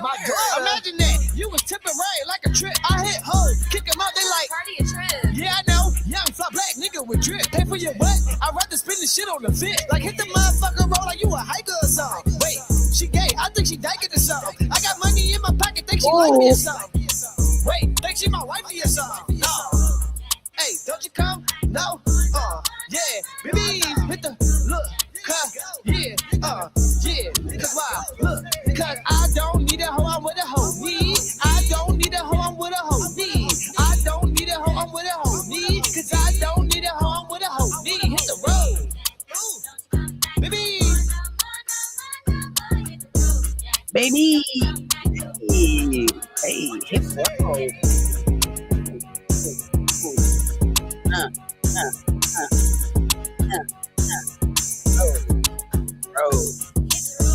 My God, imagine that. You was tipping right like a trip. I hit hoes, kick them out, they like party a trip. Yeah, I know. Young fly black nigga with drip. Pay for your what? I'd rather spend the shit on the fit. Like hit the motherfucker roll like you a hiker or something. Wait, she gay. I think she dyking or something. I got money in my pocket, think she like me or something. Wait, think she my wifey or something. No. Hey, don't you come? No. Yeah, baby, hit the look. Cause, yeah, yeah. Cause why? Look, cause I don't need a hoe, I'm with a hoe. Need. I don't need a hoe, I'm with a hoe. Need. I don't need a hoe, I'm with a hoe. Need. Cause I don't need a hoe, I'm with a hoe. Need. Hit the road. Baby. Baby. Hey, hit the road.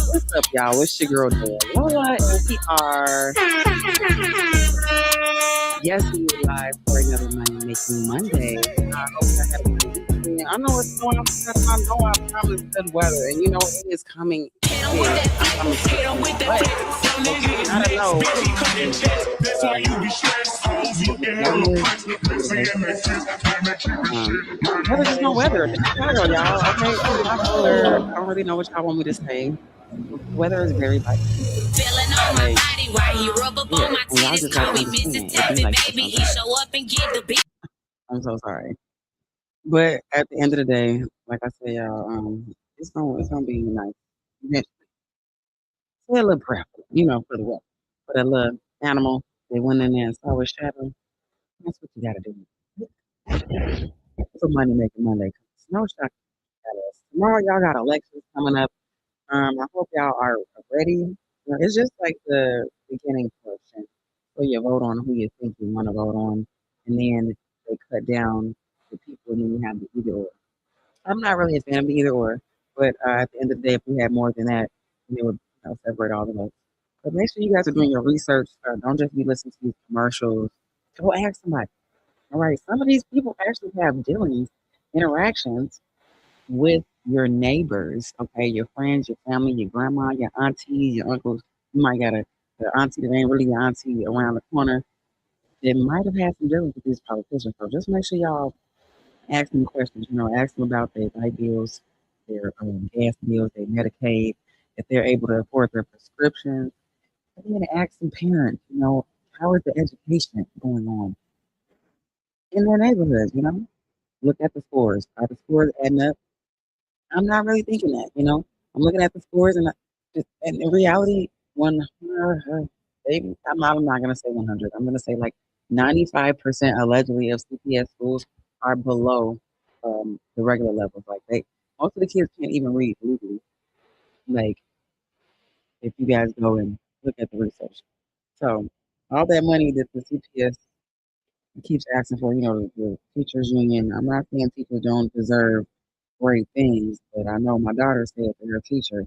What's up, y'all? What's your girl doing? Lola and PR. Yes, we are live for another Money Making Monday. I hope I had a good weekend. I know what's going on. I know I promised good weather, and you know it is coming. I don't know. Weather is no weather. It's Chicago, y'all. Okay, I don't really know what y'all want me to say. The weather is very light. Feeling on my body while he rub up on my titties. Call me Mississippi, baby. He show up and get the beat. I'm so sorry, but at the end of the day, like I said, y'all, it's gonna be nice. Eventually, say a little prayer, for the weather, for that little animal. They went in there and saw a shadow. That's what you gotta do. It's a money making Monday. Snow shock. Tomorrow, y'all got elections coming up. I hope y'all are ready. It's just like the beginning portion. So you vote on who you think you want to vote on, and then they cut down the people, and then you have the either or. I'm not really a fan of the either or, but at the end of the day, if we had more than that, then it would separate all the votes. But make sure you guys are doing your research. Don't just be listening to these commercials. Go ask somebody. All right, some of these people actually have dealings, interactions with your neighbors, okay, your friends, your family, your grandma, your aunties, your uncles. You might got the auntie that ain't really your auntie around the corner. It might have had some dealings with these politicians. So just make sure y'all ask them questions. Ask them about their light bills, their gas bills, their Medicaid, if they're able to afford their prescriptions. And then ask some parents, how is the education going on in their neighborhoods, Look at the scores. Are the scores adding up? I'm not really thinking that, I'm looking at the scores and in reality, maybe I'm not going to say 100. I'm going to say like 95% allegedly of CPS schools are below the regular levels. Like most of the kids can't even read legally. Like if you guys go and look at the research. So all that money that the CPS keeps asking for, the teachers union. I'm not saying teachers don't deserve great things, but I know my daughter said to her teacher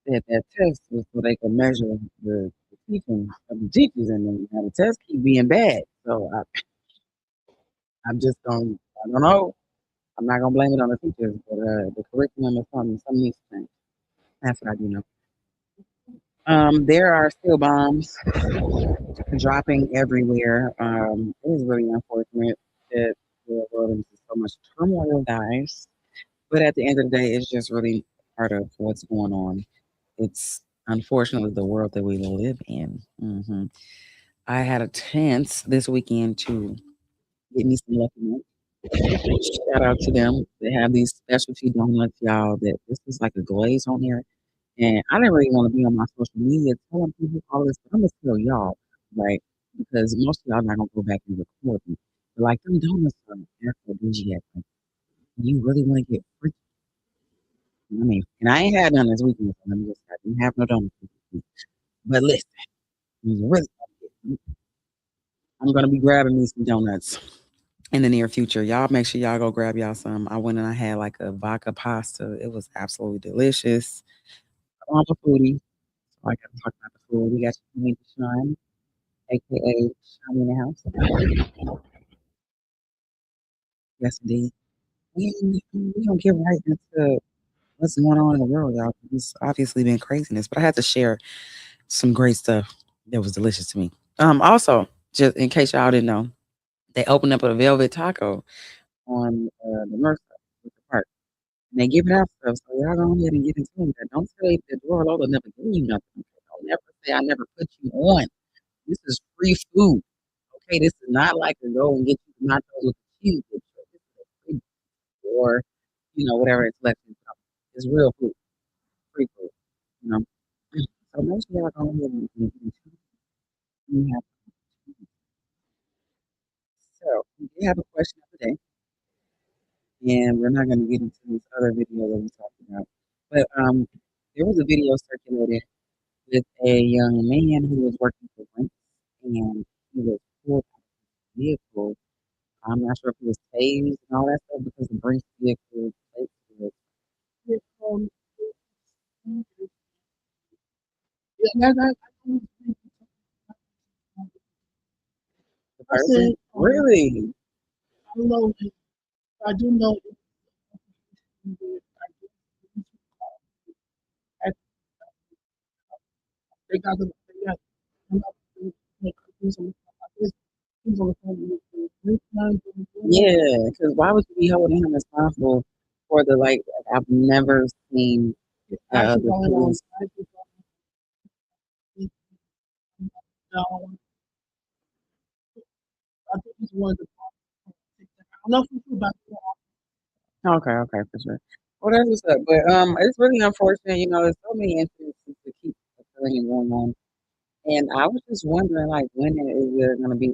that test was so they could measure the teaching of the teachers, and then the test keep being bad. So I'm just going. I don't know. I'm not gonna blame it on the teachers, but the curriculum is something needs to change. That's what I do know. There are still bombs dropping everywhere. It is really unfortunate that the world is in so much turmoil, guys. But at the end of the day, it's just really part of what's going on. It's unfortunately the world that we live in. I had a chance this weekend to get me some Lucky Nuts. Shout out to them. They have these specialty donuts, y'all. That this is like a glaze on there. And I didn't really want to be on my social media telling people all this, but I'm gonna tell y'all, right? Because most of y'all not gonna go back and record me. But like them donuts are aphrodisiac. Like, you really want to get free? I mean, and I ain't had none this weekend. So I didn't have no donuts. But listen, you really, I'm gonna be grabbing me some donuts in the near future. Y'all make sure y'all go grab y'all some. I went and I had like a vodka pasta. It was absolutely delicious. I'm a foodie, so I gotta talk about the food. We got Shine, Shine, aka Shine in the house. Yes, indeed. We don't get right into what's going on in the world, y'all. It's obviously been craziness, but I had to share some great stuff That was delicious to me. Also, just in case y'all didn't know, they opened up a Velvet Taco on the north side of the park. And they give it out stuff, so y'all go ahead and get into it. Don't say that Dora Lola never gave you nothing. Don't never say I never put you on. This is free food. Okay, this is not like to go and get you nachos with cheese. This is a free or whatever it's left in. It's real food, free food. You know. So make sure y'all go ahead and get into it. You have so we do have a question of the day, and we're not going to get into this other video that we talked about, but there was a video circulated with a young man who was working for Brinks, and he was pulled out of his vehicle. I'm not sure if he was tased and all that stuff because the Brinks vehicle plates was um, Yeah, the I said, person. Really? I don't know. I do know that they got the they got things on the phone. Yeah, because why would you be holding him responsible for the like? I've never seen Actually the going on. police. No, I think he's one of the. I don't know if you feel about Okay, okay, for sure. Well, that's what's up. But it's really unfortunate. There's so many incidents to keep occurring and going on. And I was just wondering, like, when is there going to be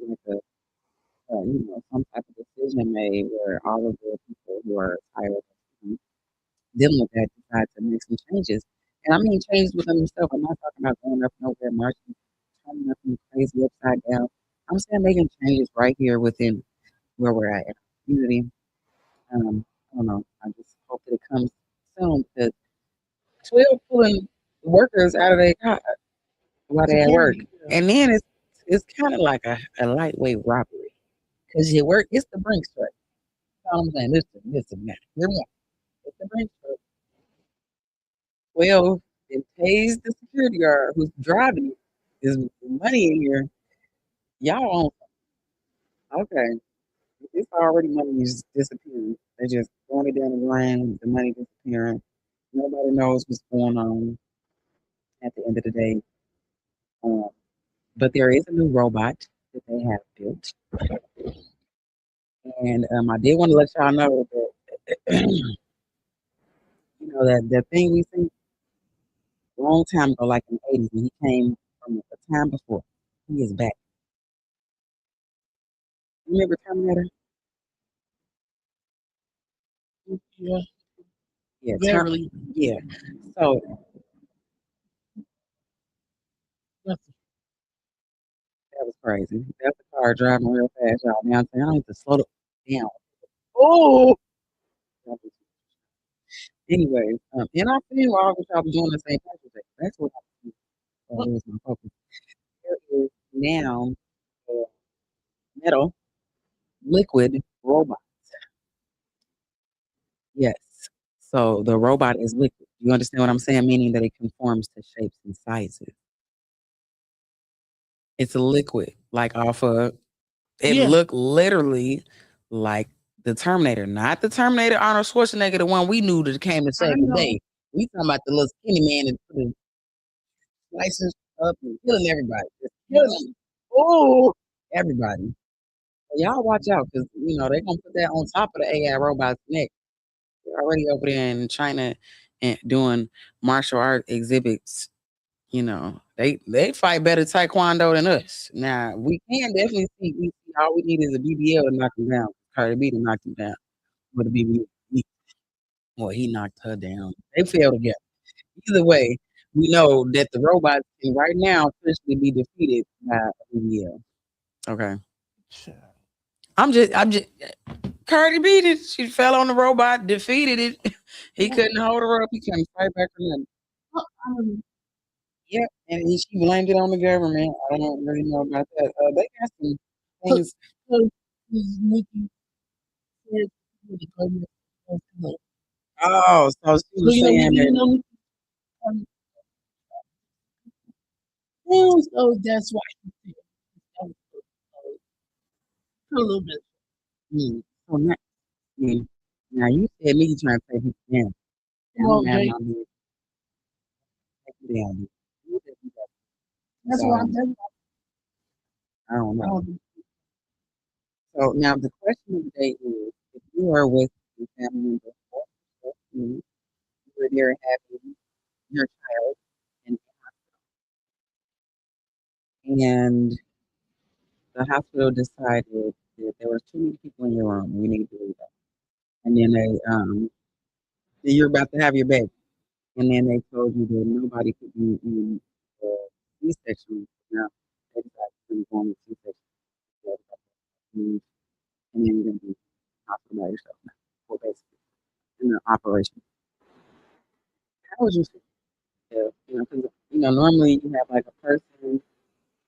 like some type of decision made where all of the people who are tired of dealing with that decide to make some changes. And I mean changes within themselves. I'm not talking about going up nowhere, marching, turning nothing crazy upside down. I'm saying making changes right here within where we're at in our community. I don't know. I just hope that it comes soon because 12 pulling workers out of their car while they're at work. And then it's kind of like a lightweight robbery because you work, it's the Brinks truck. You know what I'm saying? Listen, man. Hear me out. It's the Brinks truck. 12 and pays the security guard who's driving it. There's money in here. Y'all okay. It's already money is disappearing. They're just throwing it down the drain, the money disappearing. Nobody knows what's going on at the end of the day. Um, but there is a new robot that they have built. And I did want to let y'all know that, that thing we seen a long time ago, like in the 80s, when he came from the time before. He is back. Remember Terminator? yeah, Yeah, verily. yeah. So That's that was crazy. That's the car driving real fast, y'all. Now I'm saying I need to slow down. Oh, anyways, and I feel all what y'all be doing the same Patrick's Day. That's what was my focus. There is now a metal liquid robot. Yes. So the robot is liquid. You understand what I'm saying? Meaning that it conforms to shapes and sizes. It's a liquid, like off of it yeah. looked literally like the Terminator, not the Terminator Arnold Schwarzenegger, the one we knew that came to I save the know. day. We talking about the little skinny man that put his license up and killing everybody. Just killing them. Oh, everybody. So y'all watch out because they're gonna put that on top of the AI robot's neck. They're already over there in China and doing martial art exhibits. They fight better taekwondo than us. Now we can definitely see all we need is a BBL to knock him down. Cardi B to knock him down. But a BBL, well, he knocked her down. They fell together. Either way, we know that the robots can right now officially be defeated by a BBL. Okay. I'm just Cardi beat it. She fell on the robot, defeated it. He couldn't hold her up. He couldn't fight back or nothing. Yeah, and she blamed it on the government. I don't really know about that. They got some things. Oh, so she was saying that. So that's why she said a little bit. So now you said me trying to take him down. Well, I'm Jay, not doing take him down. that's why I'm telling I don't know. you. So now the question of the day is, if you are with a family member or you were there having your child and the hospital decided that there was too many people in your room, you need to leave out. And then you're about to have your baby. And then they told you that nobody could be in the C-section. Now, they decided to go on the C-section. And then you're going to be hospital by yourself now, for basically, in the operation. How would you feel? Because, normally you have like a person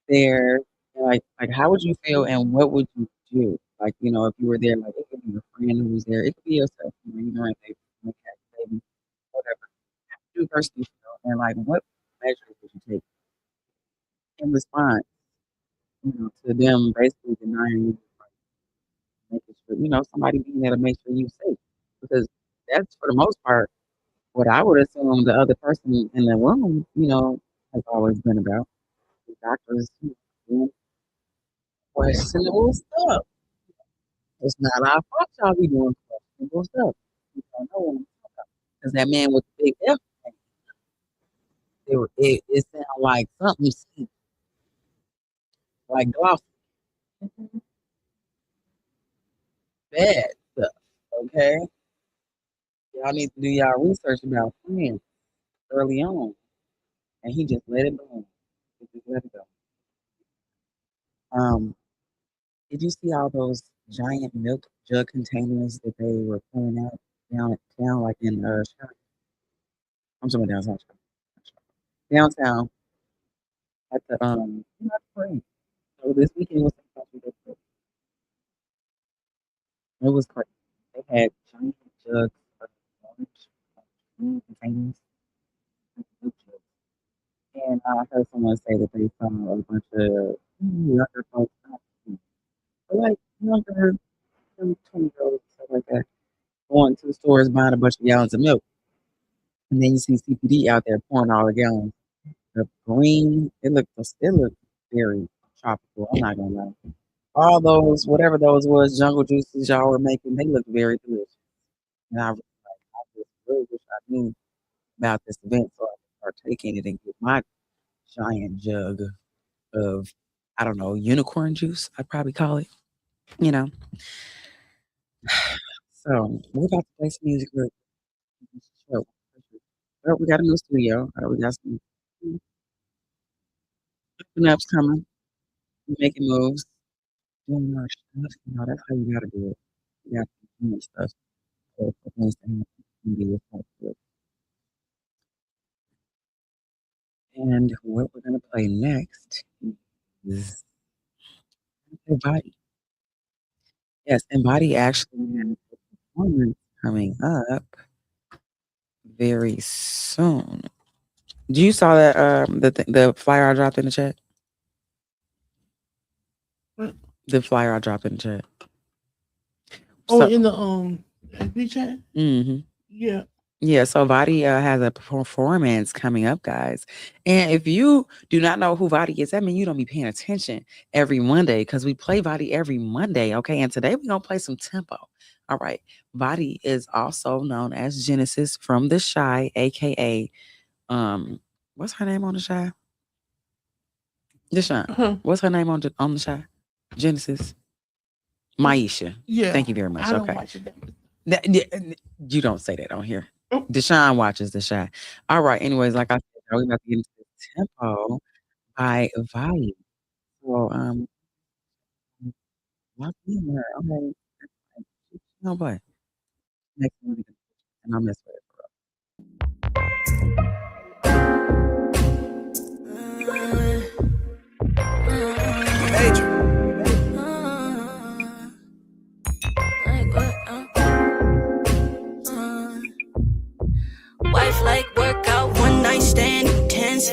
there, and like how would you feel and what would you do? Like, if you were there, like it could be your friend who was there, it could be yourself, right, baby, whatever. How would you personally feel? And like what measures would you take in response, to them basically denying you, making sure, somebody being there to make sure you safe. Because that's for the most part what I would assume the other person in the room, has always been about. The doctors doing questionable stuff. It's not our fault y'all be doing questionable stuff. You don't know what I'm talking about. Because that man with the big F, it sounds like something sweet, like glossy, bad stuff. Okay? Y'all need to do y'all research about friends early on. And he just let it go. He just let it go. Did you see all those giant milk jug containers that they were pulling out down like in I'm talking about downtown. Downtown at the not the parade. So this weekend was it was crazy. They had giant jugs of orange containers, milk jugs. And I heard someone say that they saw a bunch of younger folks, like younger, 20-year-olds, stuff like that, going to the stores buying a bunch of gallons of milk. And then you see CPD out there pouring all the gallons. The green, it looked very tropical. I'm not gonna lie. All those, whatever those was, jungle juices y'all were making, they look very delicious. And I just really wish I knew about this event so I could partake in it and get my giant jug of, I don't know, unicorn juice, I'd probably call it, you know. So we're about to play some music real quick. Well, we got a new studio. We got some open ups coming, making moves, doing our stuff. That's how you gotta do it. You got to do your stuff. So for things to happen and be responsible. And what we're gonna play next is Body. Yes, and Body actually has a performance coming up very soon. Do you saw that the flyer I dropped in the chat? What? The flyer I dropped in the chat. Oh, in the FB chat? Mm-hmm. Yeah. Yeah, so Vadi has a performance coming up, guys. And if you do not know who Vadi is, that means you don't be paying attention every Monday because we play Vadi every Monday, okay? And today we're going to play some tempo. All right. Vadi is also known as Genesis from The Shy, a.k.a. What's her name on The Shy? Deshaun. Uh-huh. What's her name on The Shy? Genesis. Maisha. Yeah. Thank you very much. I don't Okay. watch it. You don't say that on here. Deshaun watches The Shy. All right. Anyways, like I said, we're about to get into the tempo by Vadi. So, lock in there. Okay. No, but next one, and I'll mess with it. Major. Wife like workout, one night stand intense.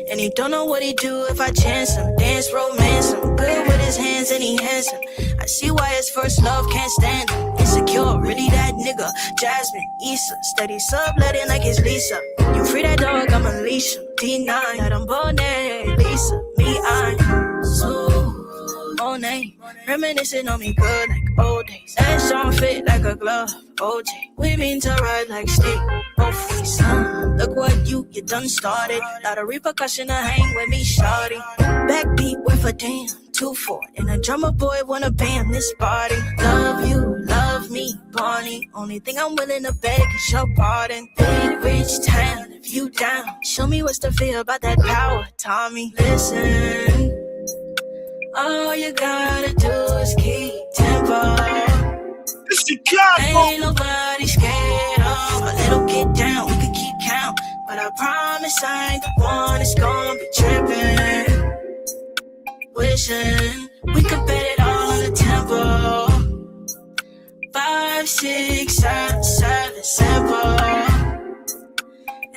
Any don't know what he do if I chance him. Dance romance him, good with his hands and he handsome. I see why his first love can't stand him. Insecure, really that nigga. Jasmine, Issa, steady subletting like it's Lisa. You free that dog, I'ma leash him. D9, that I'm Bonet, Lisa, me, I'm so Monet. Reminiscing on me good like old days. That song fit like a glove, OJ. We mean to ride like steak, both ways. Look what you done started. Lot of repercussion to hang with me, shawty. Backbeat with a damn 2-4. And a drummer boy wanna bam this party. Love you, love me, Barney. Only thing I'm willing to beg is your pardon. Big rich town, if you down. Show me what's the fear about that power, Tommy. Listen, all you gotta do is keep tempo. Ain't nobody scared of a little get down. We could keep count, but I promise I ain't the one that's gonna be tripping. Wishing we could bet it all on the tempo. 5, 6, 7, 7, simple.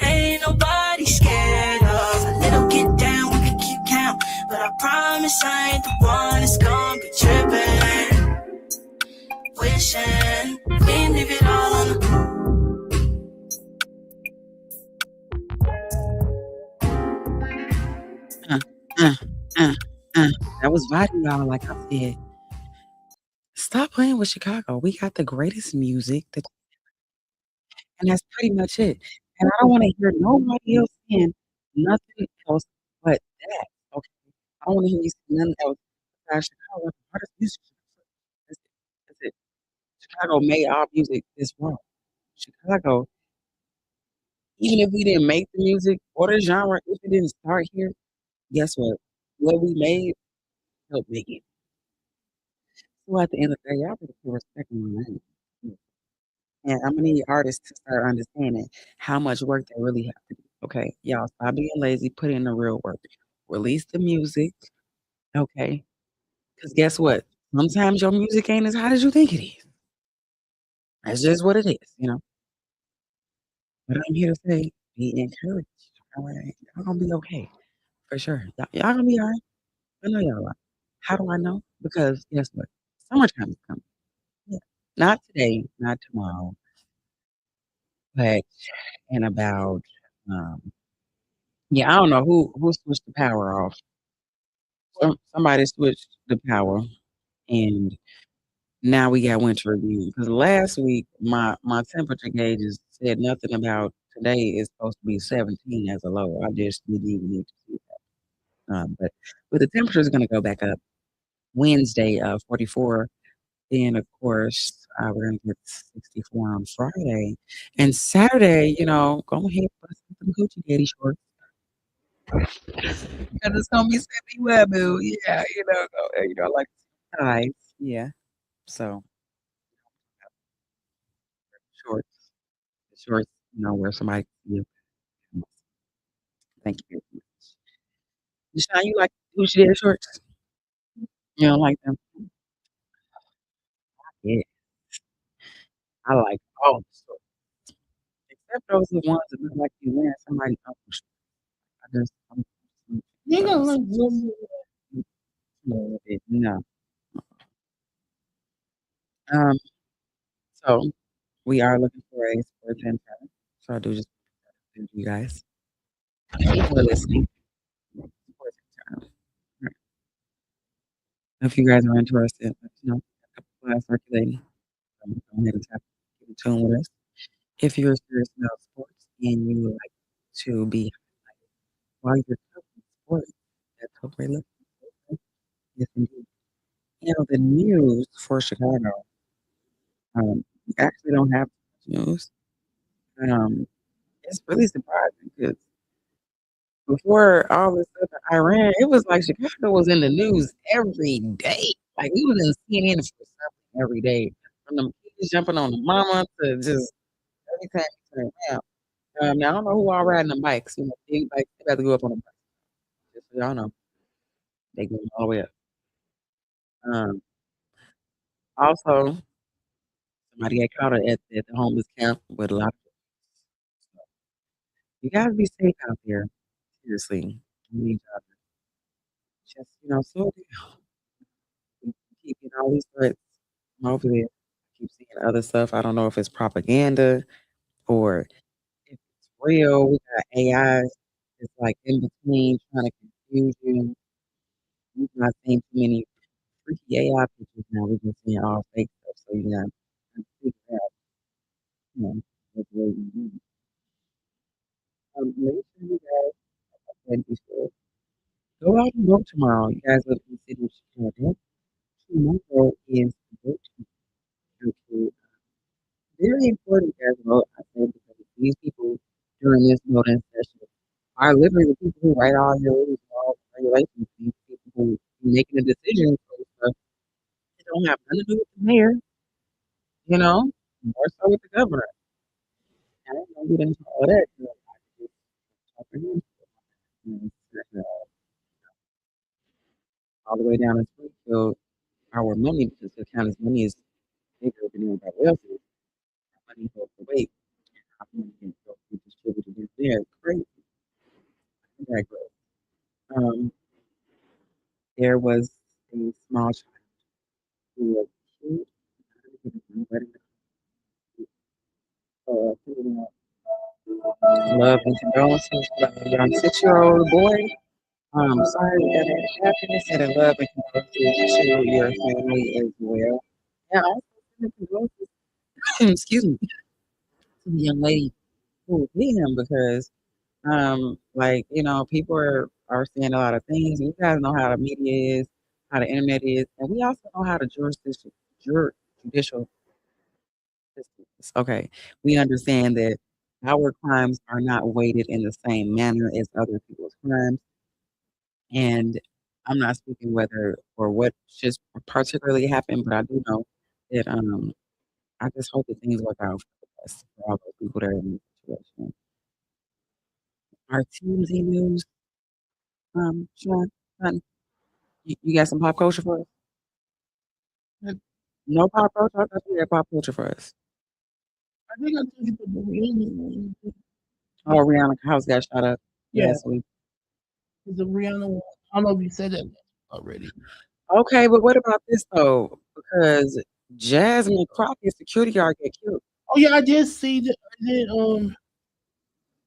Ain't nobody scared of a little get down. We could keep count, but I promise I ain't the one that's gonna be tripping. Wishing we leave it all on the That was vibing, y'all. Like I said, stop playing with Chicago. We got the greatest music, and that's pretty much it. And I don't want to hear nobody else saying nothing else but that. Okay, I don't want to hear you say nothing else besides Chicago. Artist music. That's it. That's it. Chicago made our music this wrong. Chicago, even if we didn't make the music or the genre, if it didn't start here, guess what? What we made helped make it. So at the end of the day, y'all better put respect on my name. And I'm gonna need artists to start understanding how much work they really have to do. Okay, y'all stop being lazy, put in the real work. Release the music, okay? Because guess what? Sometimes your music ain't as hot as you think it is. That's just what it is, you know. But I'm here to say, be encouraged. All right, y'all gonna be okay for sure. Y'all gonna be all right. I know y'all are. How do I know? Because guess what? Summertime is coming. Yeah. Not today, not tomorrow, but in about um yeah, I don't know who switched the power off. Somebody switched the power, and now we got winter again. Because last week my temperature gauges said nothing about today is supposed to be 17 as a low. I just didn't even need to see that. But the temperature is going to go back up Wednesday, 44. Then of course we're going to get 64 on Friday, and Saturday, go ahead bust some Gucci daddy shorts. Because it's gonna be 71, boo. Yeah, I like size. Yeah. So shorts, shorts, where somebody can see you. Thank you very much. Deshaun, you like Gucci Daddy shorts? You don't like them? Yeah, I like all the shorts, except those the ones that look like you wearing somebody else's. You gonna look good. No. Um. So we are looking for a sports intern. So I do just thank you guys for listening. Sports intern. If you guys are interested, let us know. A couple class circulating. Go ahead and get in tune with us. If you're serious about sports and you would like to be highlighted while you're covering sports, that's what we're looking for. Yes, indeed. The news for Chicago, we actually don't have much news. Um, it's really surprising because before all this stuff in Iran, it was like Chicago was in the news every day. Like we was in CNN for something every day. From them kids jumping on the mama to just every time you turn around. Now I don't know who all riding the bikes. Big bikes. They about to go up on the bike. Just so y'all know, they going all the way up. Um, Also, somebody got caught at the homeless camp with a lot of. You gotta be safe out there. Seriously, We need y'all to just, slow down. We keep getting all these threats from over there. I keep seeing other stuff. I don't know if it's propaganda or if it's real. We got AIs. It's like in between trying to confuse you. We've not seen too many freaky AI pictures now. We've been seeing all fake stuff. So you got to figure out, what the way you do it. Make sure you guys, like you said, go out and vote tomorrow. You guys live in the city of Chicago. Tomorrow is voting. Very important as well, I think, because these people during this voting session are literally the people who write all your rules and all the regulations. These people who be making the decisions for stuff that don't have nothing to do with the mayor, more so with the governor. And I ain't gonna get into all that. I could just talk for him. Uh, all the way down in Springfield, our money, because the county's money is bigger than everybody else's. Our money goes away. Our money can go be distributed in there. Crazy. I digress. Um, there was a small child who was killed. Love and condolences for a young 6-year-old boy. Sorry that it happened. Sending love and condolences to your family as well. And also sending condolences, excuse me, to the young lady who hit him because, people are saying a lot of things. You guys know how the media is, how the internet is, and we also know how the judicial system is. Okay, we understand that our crimes are not weighted in the same manner as other people's crimes, and I'm not speaking whether or what just particularly happened, but I do know that I just hope that things work out for the best for all those people that are in this situation. Our TMZ news, Sean, honey, you got some pop culture for us? No pop culture? I thought you had pop culture for us. I think I told you the Rihanna. Oh, Rihanna house got shot up Yeah, last week. it's a Rihanna one. I don't know if you said that already. Okay, but what about this though? Because Jasmine Crockett's security guard get killed. Oh yeah, I did see that.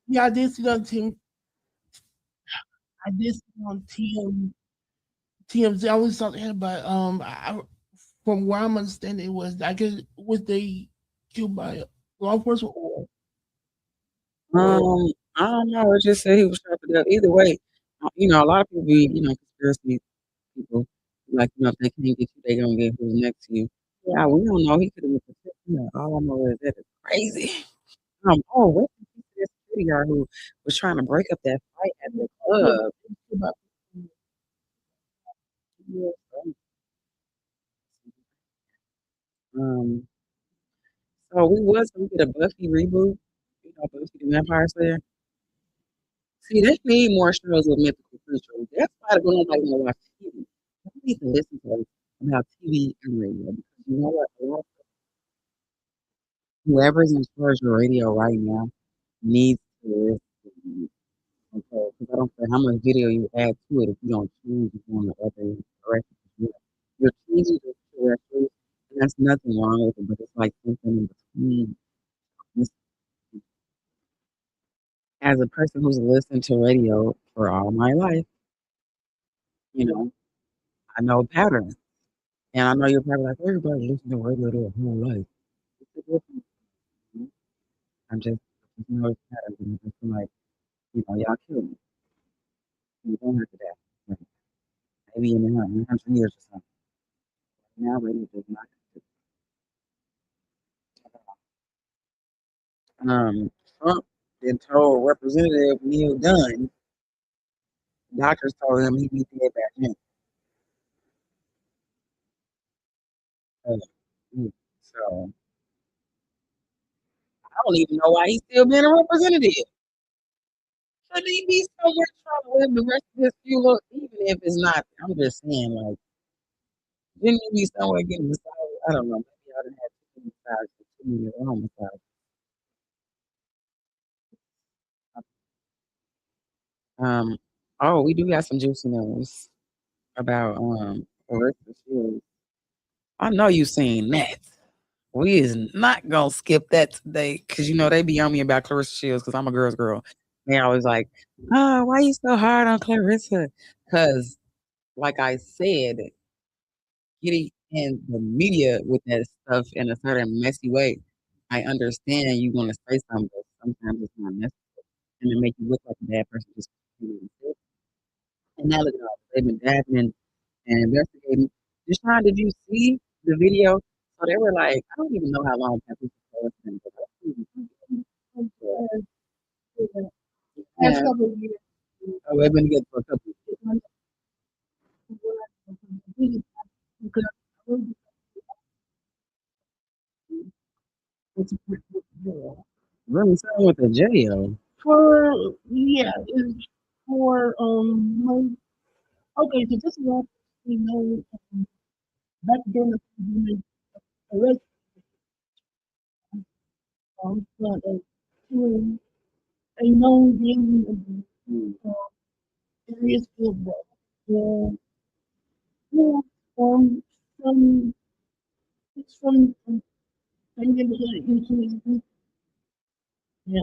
Yeah, I did see that on team. I did see it on TMZ. I was talking about from where I'm understanding, it was I guess was they killed by law enforcement or I don't know. It just said he was shot to death. Either way, a lot of people be, conspiracy people. Like, if they can't get you, they gonna get who's next to you. Yeah, we don't know. He could have been protecting her. All I know is that it's crazy. What did that security guard who was trying to break up that fight at the club? Yeah. Um, so we was gonna get a Buffy reboot. Buffy the Vampire Slayer. See, they need more shows with mythical creatures. That's why nobody wanna watch TV. I need to listen to us about TV and radio because you know what? A lot of whoever's in charge of radio right now needs to listen. Okay, because I don't care how much video you add to it if you don't choose to go in the other direction. You're choosing to directions, and that's nothing wrong with it, but it's like something in between. As a person who's listened to radio for all my life, you know, I know patterns. And I know you're probably like, everybody listens to radio their whole life. It's a difference. You know? I'm just, it's patterns. And I'm just like, y'all kill me. You don't have to die. Like, maybe in 100 years or something. Now radio does not have to. Trump then told Representative Neil Dunn, doctors told him he needs to get back in. Uh, so I don't even know why he's still being a representative. Should he be somewhere trying to live the rest of his few look, even if it's not? I'm just saying, like, didn't he be somewhere getting massage? I don't know. Maybe I didn't have too many massages, too many wrong massages. Um, Oh, we do got some juicy news about Clarissa Shields. I know you seen that. We is not gonna skip that today because you know they be on me about Clarissa Shields because I'm a girl's girl. They always like, oh, why you so hard on Clarissa? Because, like I said, getting in the media with that stuff in a certain messy way, I understand you want to say something, but sometimes it's not necessary, and it make you look like a bad person just because you know, and now look at all they've been dabbing and investigating. Just trying, did you see the video? So they were like, I don't even know how long Patrick was been, but yeah. Oh, they've been together for a couple of years. Really something with the jail. For yeah, it's for okay, so this is what we know back during the arrest but to a known gang areas of yeah, from it's from neighborhood into yeah,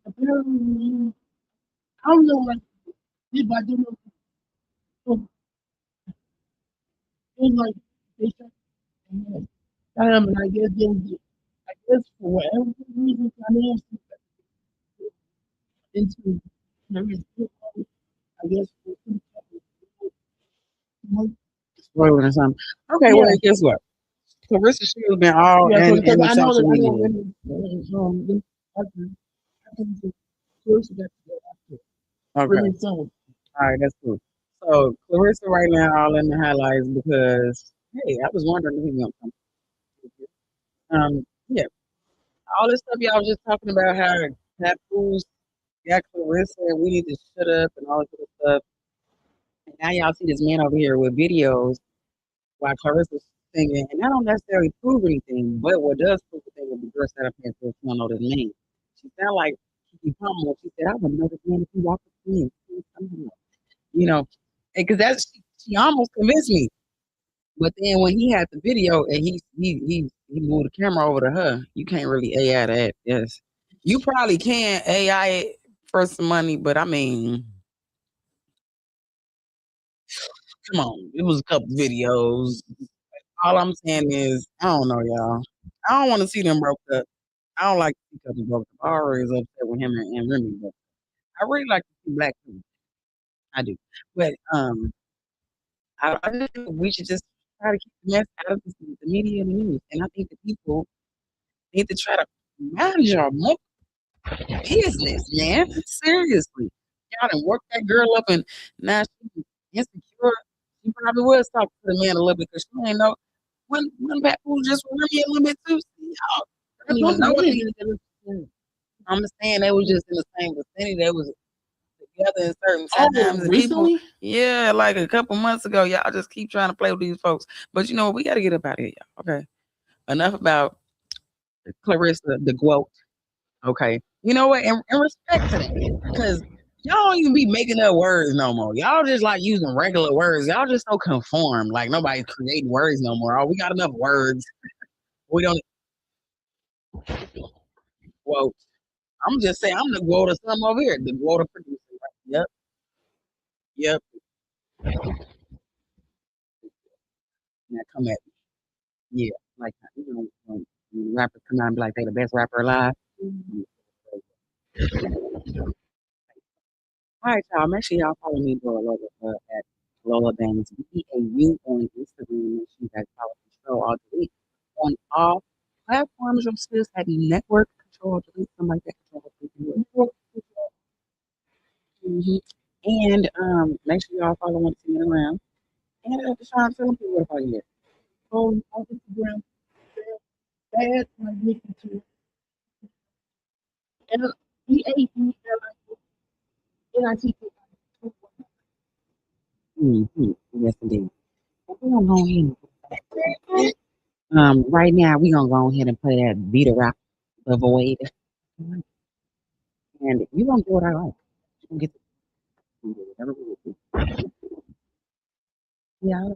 apparently I don't know like if I don't know so it was like they shot and I guess they was I guess for whatever reason financially into there is I guess for some type of Spoiling or something. Okay, well, yeah. guess what? Clarissa Shields been all Yeah, so because in the I know that social I know media. when after the first that Okay, really soon. all right, that's cool. So Clarissa right now all in the highlights because hey, I was wondering if he gonna come. Yeah, all this stuff y'all was just talking about how Pat Fools got Clarissa and we need to shut up and all this other stuff. And now y'all see this man over here with videos while Clarissa's singing, and that don't necessarily prove anything, but what does prove the thing is the girl sat up here and said she don't know this man. She sounded like Kiki Palmer. She said, I would know this man if he walked up to me. You know, because that's she almost convinced me. But then when he had the video and he moved the camera over to her, you can't really AI that. Yes, you probably can AI it for some money, but I mean, come on, it was a couple videos. All I'm saying is, I don't know, y'all. I don't want to see them broke up. I don't like to see couples broke up. I always upset with him and Remy, but I really like to see black people. I do. But I just think we should just try to keep the mess out of the media and the news. And I think that people need to try to mind your business, man. Seriously. Y'all done worked that girl up and now she's insecure. She probably was talking to the man a little bit because she ain't know when Pat Fool just remember me a little bit too. See, y'all don't even know what they I'm saying they was just in the same vicinity. They was together in certain times. And recently? People, yeah, like a couple months ago, y'all just keep trying to play with these folks. But you know what? We got to get up out of here, y'all. Okay. Enough about Clarissa the Guote. Okay. You know what? And respect to that. Because y'all don't even be making up words no more. Y'all just like using regular words. Y'all just so conform. Like nobody's creating words no more. Oh, we got enough words. We don't quote. I'm just saying I'm the Guote of something over here. The Guote producer. Right? Yep. Yep. Now come at me. Yeah. Like you know, when rappers come out and be like they the best rapper alive. All right, y'all. Make sure y'all follow me, Dora Lola, at Lola Bangs BAU on Instagram. Make sure you guys follow Control Alt Delete on all platforms. You'll still have network Control Alt Delete, something like that. Control Alt Delete. And make sure y'all follow Once Again Around. And Deshaun, tell them people what about you. On Instagram, bad like listen to BAELINIT. Yes, indeed. But we're gonna go ahead right now we're gonna go ahead and play that beat rock the void. And you gonna do what I like. You gonna get Never will be. Yeah.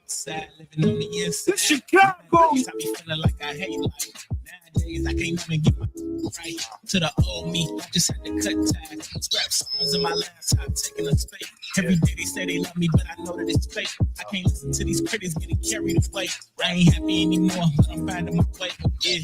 Sad living on the inside. Chicago. I be feeling like I hate life. Nowadays I can't even get my right to the old me. I just had to cut ties. Scrap songs in my laptop, taking up space. Every day they say they love me, but I know that it's fake. I can't listen to these critics getting carried away. I ain't happy anymore, but I'm finding my way. Yeah.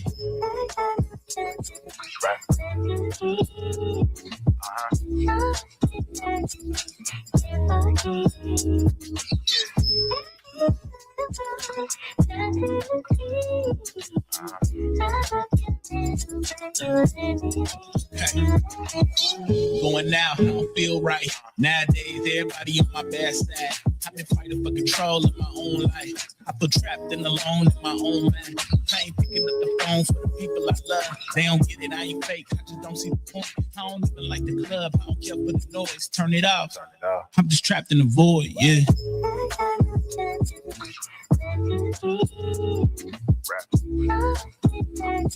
Going now, I don't feel right. Nowadays, everybody on my bad side. I've been fighting for control of my own life. I feel trapped and alone in my own mind. I ain't picking up the phone for the people I love. They don't get it, I ain't fake. I just don't see the point. I don't even like the club. I don't care for the noise. Turn it off. I'm just trapped in the void, yeah.